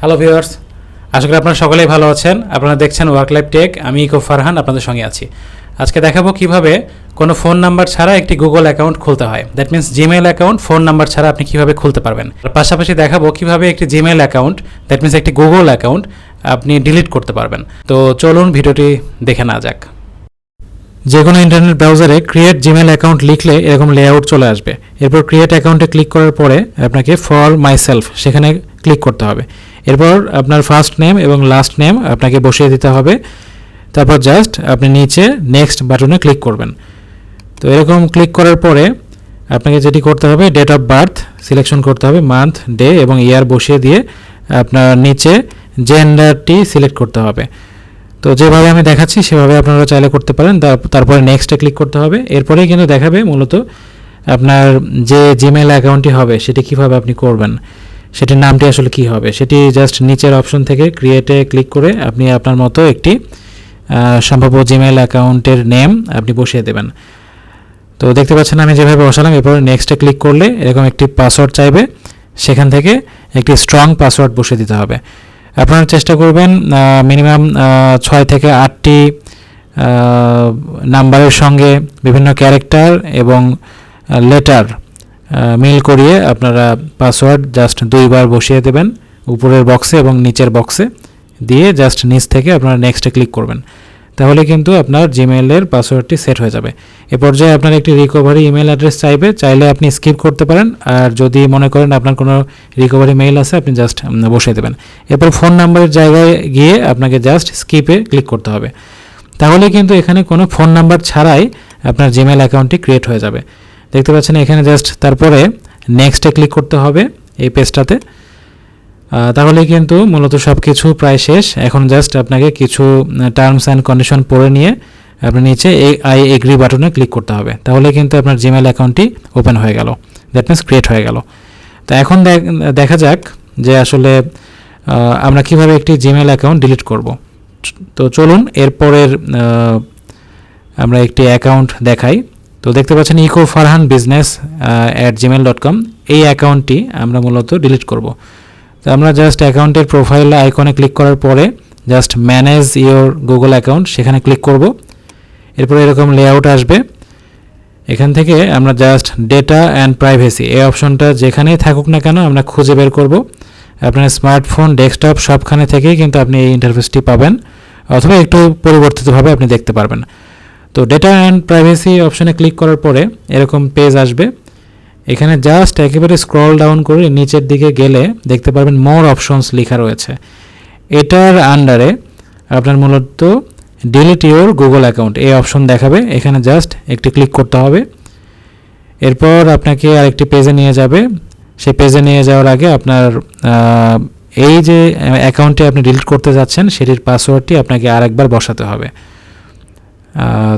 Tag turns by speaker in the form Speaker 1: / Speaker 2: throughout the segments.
Speaker 1: Hello viewers, আশা করি আপনারা সকলেই ভালো আছেন। আপনারা দেখছেন ওয়ার্কলাইফটেক। আমি ইকো ফারহান আপনাদের সঙ্গে আছি। আজকে দেখাবো কিভাবে কোনো ফোন নাম্বার ছাড়া একটি গুগল অ্যাকাউন্ট খুলতে হয়। That means Gmail account phone number ছাড়া আপনি কিভাবে খুলতে পারবেন। আর পাশাপাশি দেখাবো কিভাবে একটি জিমেইল অ্যাকাউন্ট, দ্যাট মিন্স একটি গুগল অ্যাকাউন্ট আপনি ডিলিট করতে পারবেন। তো চলুন ভিডিওটি দেখে নেওয়া যাক। যে কোনো ইন্টারনেট ব্রাউজারে ক্রিয়েট জিমেইল অ্যাকাউন্ট লিখলে এরকম লেআউট চলে আসবে। এরপর ক্রিয়েট অ্যাকাউন্টে ক্লিক করার পরে আপনাকে ফর মাইসেলফ সেখানে ক্লিক করতে হবে। এরপর আপনার ফার্স্ট নেম এবং লাস্ট নেম আপনাকে বসিয়ে দিতে হবে। তারপর জাস্ট আপনি নিচে নেক্সট বাটনে ক্লিক করবেন। তো এরকম ক্লিক করার পরে আপনাকে যেটি করতে হবে, ডেট অফ বার্থ সিলেকশন করতে হবে, মান্থ, ডে এবং ইয়ার বসিয়ে দিয়ে আপনার নিচে জেন্ডারটি সিলেক্ট করতে হবে। তো যেভাবে আমি দেখাচ্ছি সেভাবে আপনারা চাইলে করতে পারেন। তারপরে নেক্সটে ক্লিক করতে হবে। এরপরেই কিন্তু দেখাবে মূলত আপনার যে জিমেইল অ্যাকাউন্টটি হবে সেটি কীভাবে আপনি করবেন, সেটির নামটি আসলে কী হবে। সেটি জাস্ট নিচের অপশন থেকে ক্রিয়েটে ক্লিক করে আপনি আপনার মতো একটি সম্ভাব্য জিমেইল অ্যাকাউন্টের নেম আপনি বসিয়ে দেবেন। তো দেখতে পাচ্ছেন আমি যেভাবে বসালাম। এরপর নেক্সটে ক্লিক করলে এরকম একটি পাসওয়ার্ড চাইবে, সেখান থেকে একটি স্ট্রং পাসওয়ার্ড বসিয়ে দিতে হবে। আপনারা চেষ্টা করবেন মিনিমাম 6 থেকে 8টি নাম্বারের সঙ্গে বিভিন্ন ক্যারেক্টার এবং লেটার মিল করিয়ে আপনারা পাসওয়ার্ড জাস্ট 2বার বসিয়ে দেবেন, উপরের বক্সে এবং নিচের বক্সে দিয়ে জাস্ট নিচ থেকে আপনারা নেক্সটে ক্লিক করবেন। তাহলে কিন্তু আপনার জিমেইলের পাসওয়ার্ডটি সেট হয়ে যাবে। এ পর্যায়ে আপনার একটি রিকভারি ইমেল অ্যাড্রেস চাইলে আপনি স্কিপ করতে পারেন। আর যদি মনে করেন আপনার কোনো রিকভারি মেইল আছে আপনি জাস্ট বসিয়ে দেবেন। এরপর ফোন নাম্বারের জায়গায় গিয়ে আপনাকে জাস্ট স্কিপে ক্লিক করতে হবে। তাহলে কিন্তু এখানে কোনো ফোন নাম্বার ছাড়াই আপনার জিমেইল অ্যাকাউন্টটি ক্রিয়েট হয়ে যাবে। দেখতে পাচ্ছেন এখানে জাস্ট তারপরে নেক্সটে ক্লিক করতে হবে এই পেজটাতে। তাহলে কিন্তু মূলত সব কিছু প্রায় শেষ। এখন জাস্ট আপনাকে কিছু টার্মস অ্যান্ড কন্ডিশন পড়ে নিয়ে আপনি নিচে আই এগ্রি বাটনে ক্লিক করতে হবে। তাহলে কিন্তু আপনার জিমেইল অ্যাকাউন্টটি ওপেন হয়ে গেল, দ্যাট মিনস ক্রিয়েট হয়ে গেল। তো এখন দেখা যাক যে আসলে আমরা কিভাবে একটি জিমেইল অ্যাকাউন্ট ডিলিট করব। তো চলুন এরপরের আমরা একটি অ্যাকাউন্ট দেখাই। তো দেখতে পাচ্ছেন ইকো ফারহান বিজনেস @gmail.com, এই অ্যাকাউন্টটি আমরা মূলত ডিলিট করব। তো আমরা জাস্ট অ্যাকাউন্টের প্রোফাইল আইকনে ক্লিক করার পরে just manage your Google account সেখানে ক্লিক করব। এরপর এরকম লেআউট আসবে। এখান থেকে আমরা জাস্ট ডেটা অ্যান্ড প্রাইভেসি এই অপশনটা যেখানেই থাকুক না কেন আমরা খুঁজে বের করব। আপনার স্মার্টফোন, ডেস্কটপ সবখানে থেকেই কিন্তু আপনি এই ইন্টারফেসটি পাবেন, অথবা একটু পরিবর্তিতভাবে আপনি দেখতে পারবেন। তো ডেটা অ্যান্ড প্রাইভেসি অপশনে ক্লিক করার পরে এরকম পেজ আসবে। এখানে জাস্ট একেবারে স্ক্রল ডাউন করে নিচের দিকে গেলে দেখতে পারবেন মোর অপশনস লেখা রয়েছে। এটার আন্ডারে আপনার মূলত ডিলিট ইওর গুগল অ্যাকাউন্ট এই অপশন দেখাবে। এখানে জাস্ট একটি ক্লিক করতে হবে। এরপর আপনাকে আরেকটি পেজে নিয়ে যাবে। সেই পেজে নিয়ে যাওয়ার আগে আপনার এই যে অ্যাকাউন্টটি আপনি ডিলিট করতে যাচ্ছেন সেটির পাসওয়ার্ডটি আপনাকে আরেকবার বসাতে হবে।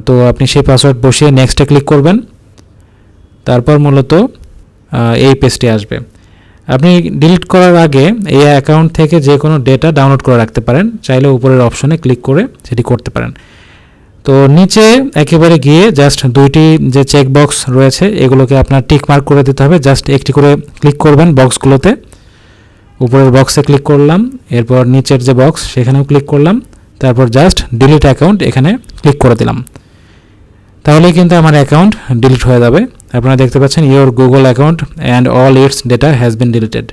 Speaker 1: তো আপনি সেই পাসওয়ার্ড বসিয়ে নেক্সটে ক্লিক করবেন। তারপর মূলত এই পেজটি আসবে। আপনি ডিলিট করার আগে এই অ্যাকাউন্ট থেকে যে কোনো ডেটা ডাউনলোড করে রাখতে পারেন, চাইলে উপরের অপশনে ক্লিক করে সেটি করতে পারেন। তো নিচে একেবারে গিয়ে জাস্ট 2টি যে চেক বক্স রয়েছে এগুলোকে আপনার টিক মার্ক করে দিতে হবে। জাস্ট একটি করে ক্লিক করবেন বক্সগুলোতে। উপরের বক্সে ক্লিক করলাম, এরপর নিচের যে বক্স সেখানেও ক্লিক করলাম, তারপর জাস্ট ডিলিট অ্যাকাউন্ট এখানে ক্লিক করে দিলাম। তাহলেই কিন্তু আমার অ্যাকাউন্ট ডিলিট হয়ে যাবে। আপনারা দেখতে পাচ্ছেন your Google account and all it's data has been deleted.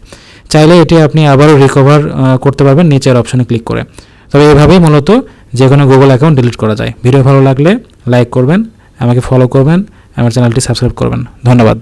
Speaker 1: চাইলে এটি আপনি আবারও রিকভার করতে পারবেন নিচের অপশনে ক্লিক করে। তবে এভাবেই মূলত যে কোনো গুগল অ্যাকাউন্ট ডিলিট করা যায়। ভিডিও ভালো লাগলে লাইক করবেন, আমাকে ফলো করবেন, আমার চ্যানেলটি সাবস্ক্রাইব করবেন। ধন্যবাদ।